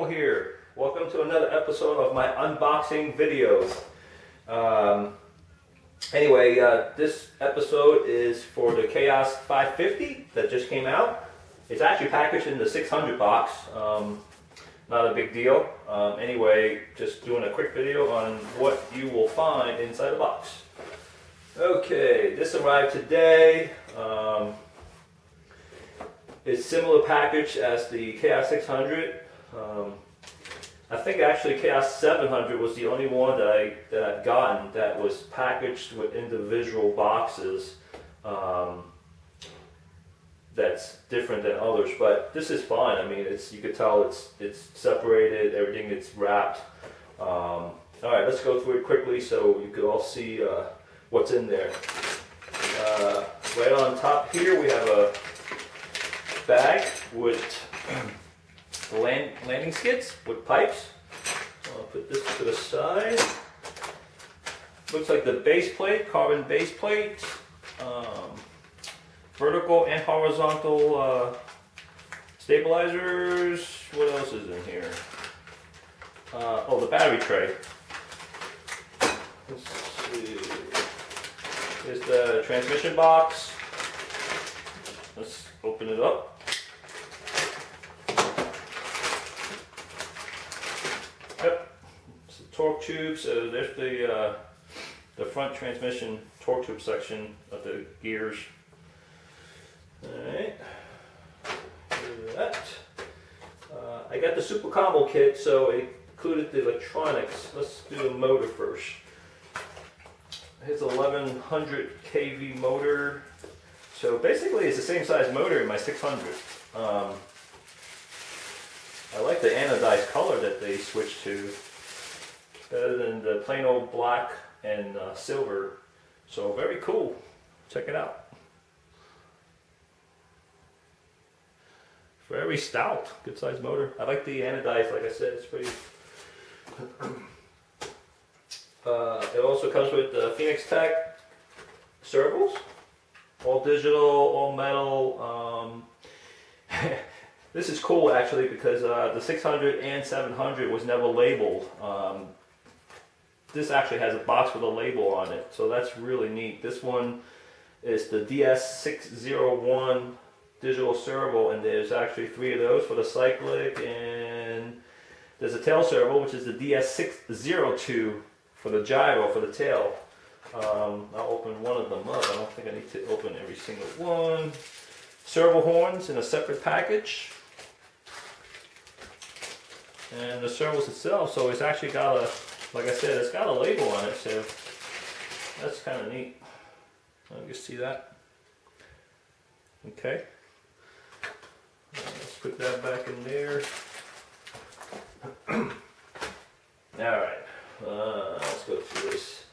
Daniel here. Welcome to another episode of my unboxing videos. This episode is for the Chaos 550 that just came out. It's actually packaged in the 600 box. Not a big deal. Just doing a quick video on what you will find inside the box. Okay, this arrived today. It's similar package as the Chaos 600. I think actually Chaos 700 was the only one that I've gotten that was packaged with individual boxes. That's different than others, but this is fine. I mean, you could tell it's separated. Everything is wrapped. All right, let's go through it quickly so you can all see what's in there. Right on top here we have a bag with landing skids with pipes. So I'll put this to the side. Looks like the base plate, carbon base plate, vertical and horizontal stabilizers. What else is in here? Oh, the battery tray. Let's see. Here's the transmission box. Let's open it up. Yep, it's the torque tube. So there's the front transmission torque tube section of the gears. All right, do that. I got the Super Combo kit, so it included the electronics. Let's do the motor first. Here's a 1100 kV motor. So basically, it's the same size motor in my 600. I like the anodized color that they switched to, better than the plain old black and silver. So very cool. Check it out. Very stout, good size motor. I like the anodized, like I said, it's pretty. It also comes with the Phoenix Tech servos, all digital, all metal. This is cool actually because the 600 and 700 was never labeled. This actually has a box with a label on it, so that's really neat. This one is the DS601 digital servo, and there's actually 3 of those for the cyclic, and there's a tail servo, which is the DS602 for the gyro, for the tail. I'll open one of them up. I don't think I need to open every single one. Servo horns in a separate package. And the servos itself, so it's actually got a, like I said, it's got a label on it, so that's kind of neat. You can see that. Okay. Let's put that back in there. Alright, let's go through this.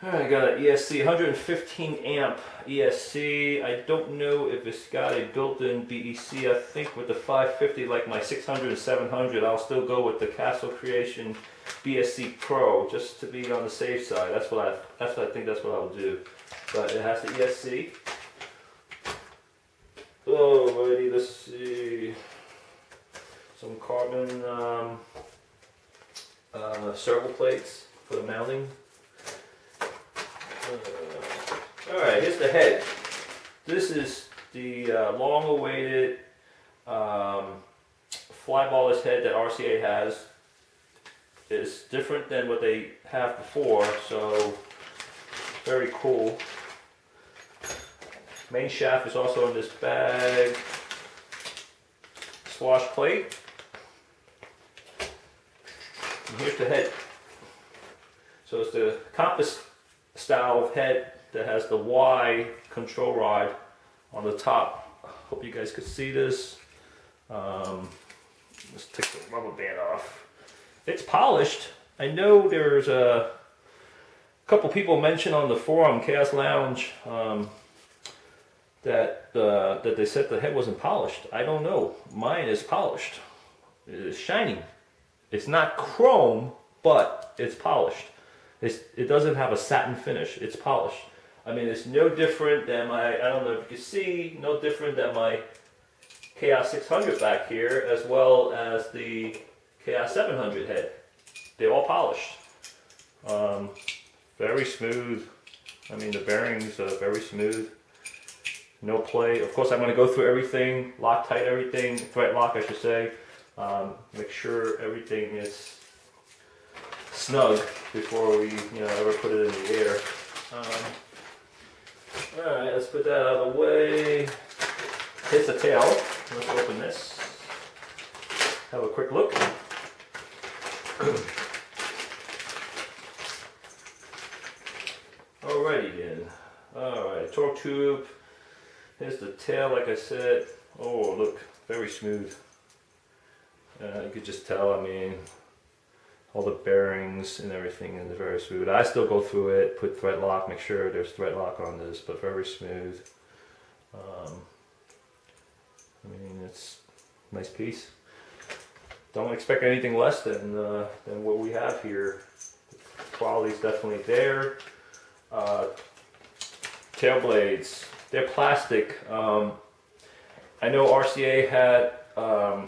Alright, I got an ESC, 115 amp ESC. I don't know if it's got a built-in BEC. I think with the 550, like my 600 and 700, I'll still go with the Castle Creation BSC Pro, just to be on the safe side. That's what I think that's what I'll do. But it has the ESC. Alrighty, let's see. Some carbon servo plates for the mounting. Alright, here's the head. This is the long-awaited flyballless head that RCA has. It's different than what they have before, so very cool. Main shaft is also in this bag. Swash plate. And here's the head. So it's the compass style head that has the Y control rod on the top. Hope you guys could see this. Let's take the rubber band off. It's polished. I know there's a couple people mentioned on the forum, Chaos Lounge, that they said the head wasn't polished. I don't know. Mine is polished. It is shining. It's not chrome, but it's polished. It doesn't have a satin finish. It's polished. I mean, it's no different than my, I don't know if you can see, no different than my Chaos 600 back here, as well as the Chaos 700 head. They're all polished. Very smooth. I mean, the bearings are very smooth. No play. Of course, I'm going to go through everything, Loctite everything, thread lock, I should say. Make sure everything is snug before we, ever put it in the air. All right, let's put that out of the way. Here's the tail. Let's open this. Have a quick look. Alrighty then. Alright, torque tube. Here's the tail, like I said. Oh, look, very smooth. You could just tell, I mean, all the bearings and everything is very smooth. I still go through it, put thread lock, make sure there's thread lock on this, but very smooth. I mean, it's a nice piece. Don't expect anything less than what we have here. The quality's definitely there. Tail blades, they're plastic. I know RCA had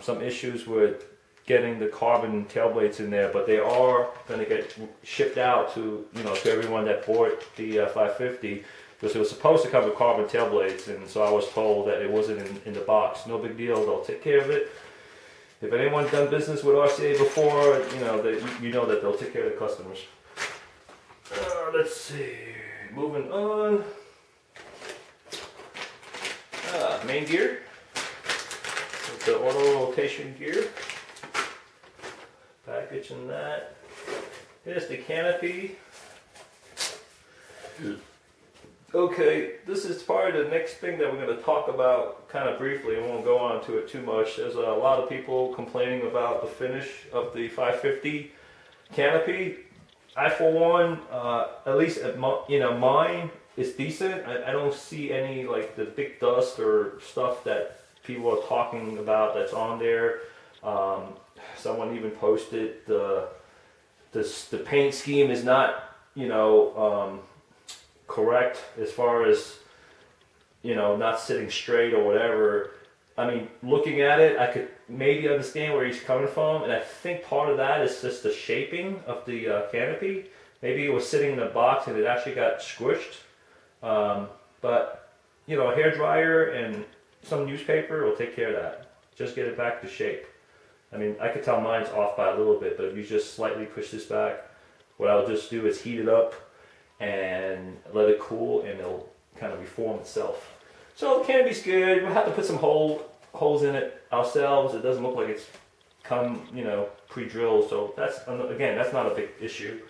some issues with getting the carbon tail blades in there, but they are going to get shipped out to to everyone that bought the 550, because it was supposed to come with carbon tail blades, and so I was told that it wasn't in the box. No big deal, they'll take care of it. If anyone's done business with RCA before, you know that they'll take care of the customers. Let's see, moving on. Main gear, with the auto rotation gear. Package in that. Here's the canopy. Okay, this is probably the next thing that we're going to talk about kind of briefly. I won't go on to it too much. There's a lot of people complaining about the finish of the 550 canopy. I, for one, at least at mine is decent. I don't see any like the big dust or stuff that people are talking about that's on there. Someone even posted the paint scheme is not correct as far as not sitting straight or whatever. I mean, looking at it, I could maybe understand where he's coming from, and I think part of that is just the shaping of the canopy. Maybe it was sitting in a box and it actually got squished. But a hair dryer and some newspaper will take care of that. Just get it back to shape. I mean, I could tell mine's off by a little bit, but if you just slightly push this back, what I'll just do is heat it up and let it cool, and it'll kind of reform itself. So the canopy's good. We'll have to put some holes in it ourselves. It doesn't look like it's come, pre-drilled. So that's not a big issue.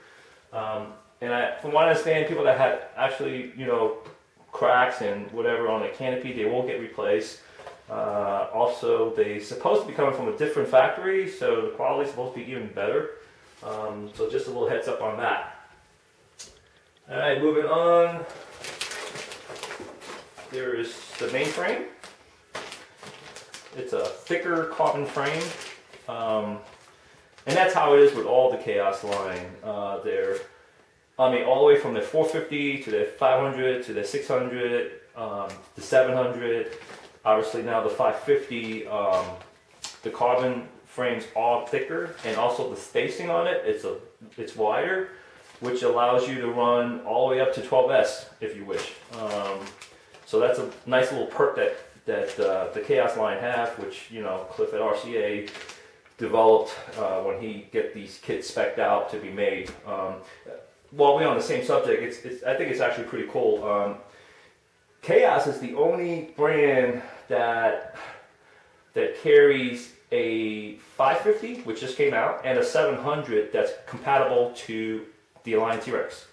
And from what I understand, people that had actually, cracks and whatever on the canopy, they won't get replaced. Also, they're supposed to be coming from a different factory, so the quality's supposed to be even better. So just a little heads up on that. All right, moving on. There is the main frame. It's a thicker carbon frame. And that's how it is with all the Chaos line there. I mean, all the way from the 450 to the 500 to the 600, the 700. Obviously now the 550, the carbon frames are thicker, and also the spacing on it, it's wider, which allows you to run all the way up to 12S if you wish. So that's a nice little perk that the Chaos line have, which Cliff at RCA developed when he get these kits spec'd out to be made. While we're on the same subject, I think it's actually pretty cool. Chaos is the only brand that carries a 550, which just came out, and a 700 that's compatible to the Align T-Rex.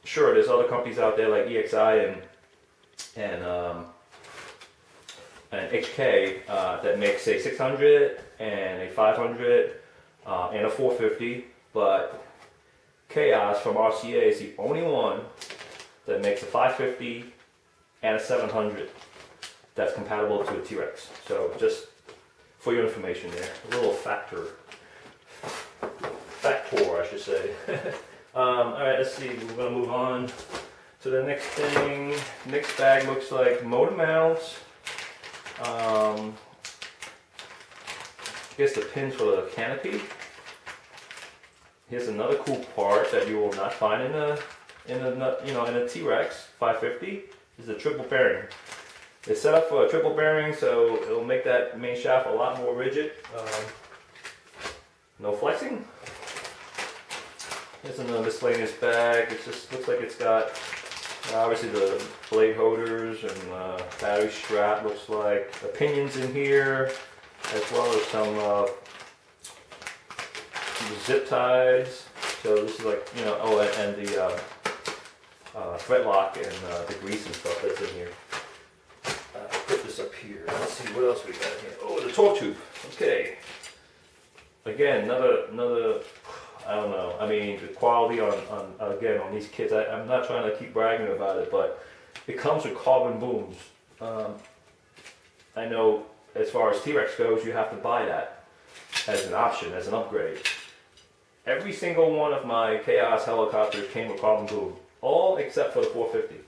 Sure, there's other companies out there like EXI and HK that makes a 600 and a 500 and a 450, but Chaos from RCA is the only one that makes a 550 and a 700 that's compatible to a T-Rex. So just for your information there, a little factor, I should say. All right, let's see, we're gonna move on to the next thing. Next bag looks like motor mounts. I guess the pins for the canopy. Here's another cool part that you will not find in a T-Rex 550. Is a triple bearing. It's set up for a triple bearing, so it'll make that main shaft a lot more rigid. No flexing. Here's another miscellaneous bag. It just looks like it's got obviously the blade holders and battery strap. Looks like the pinions in here, as well as some zip ties. So this is like, you know, oh, and the thread lock and the grease and stuff that's in here. Put this up here. Let's see what else we got here. Oh, the torque tube. Okay. Again, another. I don't know. I mean, the quality on these kits. I'm not trying to keep bragging about it, but it comes with carbon booms. I know as far as T-Rex goes, you have to buy that as an option, as an upgrade. Every single one of my Chaos helicopters came with carbon boom, all except for the 450.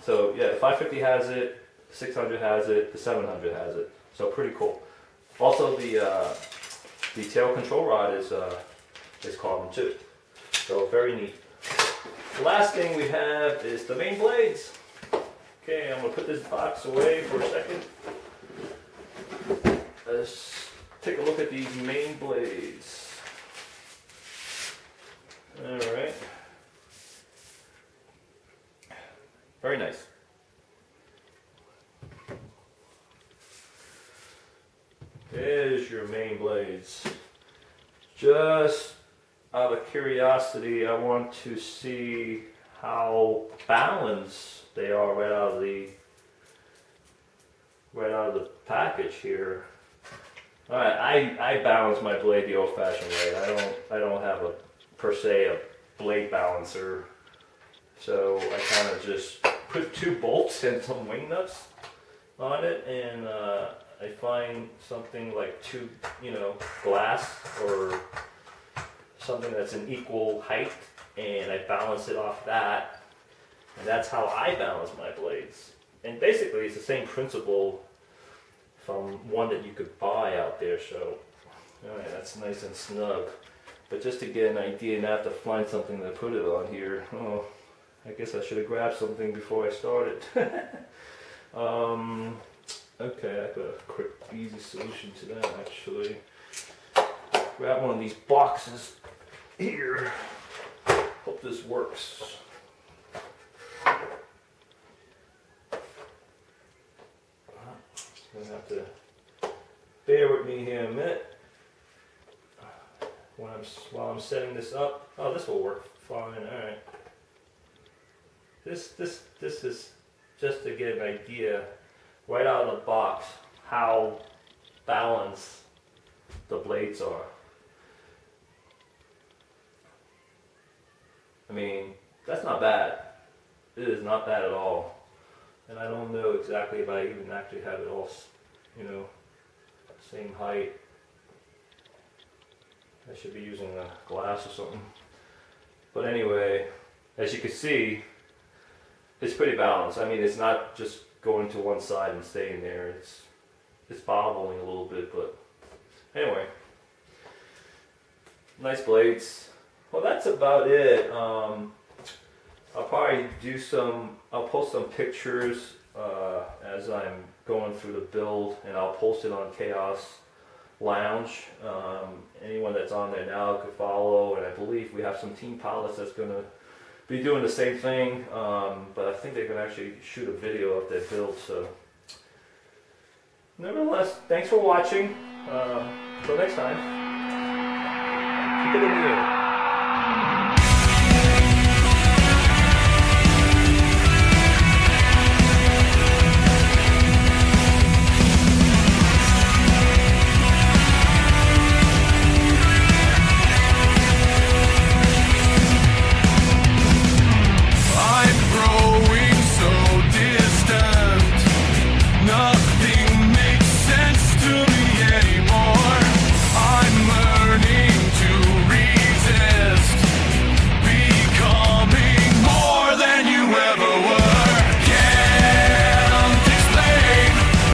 So yeah, the 550 has it, the 600 has it, the 700 has it. So pretty cool. Also, the tail control rod is carbon too. So very neat. The last thing we have is the main blades. Okay, I'm gonna put this box away for a second. Let's take a look at these main blades. All right. Very nice. There's your main blades. Just out of curiosity, I want to see how balanced they are right out of the package here. All right, I balance my blade the old-fashioned way. I don't have a per se a blade balancer, so I kind of just put 2 bolts and some wing nuts on it, and I find something like 2, glass or something that's an equal height, and I balance it off that, and that's how I balance my blades. And basically it's the same principle from one that you could buy out there, so alright, that's nice and snug. But just to get an idea and have to find something to put it on here, oh, I guess I should have grabbed something before I started. Okay, I got a quick, easy solution to that actually. Grab one of these boxes here. Hope this works. Gonna have to bear with me here a minute while I'm setting this up. Oh, this will work fine. All right. This is just to get an idea right out of the box how balanced the blades are. I mean, that's not bad. It is not bad at all. And I don't know exactly if I even actually have it all, same height. I should be using a glass or something. But anyway, as you can see, it's pretty balanced. I mean, it's not just going to one side and staying there. It's bobbling a little bit, but anyway. Nice blades. Well, that's about it. I'll probably I'll post some pictures as I'm going through the build, and I'll post it on Chaos Lounge. Anyone that's on there now could follow, and I believe we have some team pilots that's going to be doing the same thing, but I think they're going to actually shoot a video of their build. So nevertheless, thanks for watching. Until next time, keep it in the air.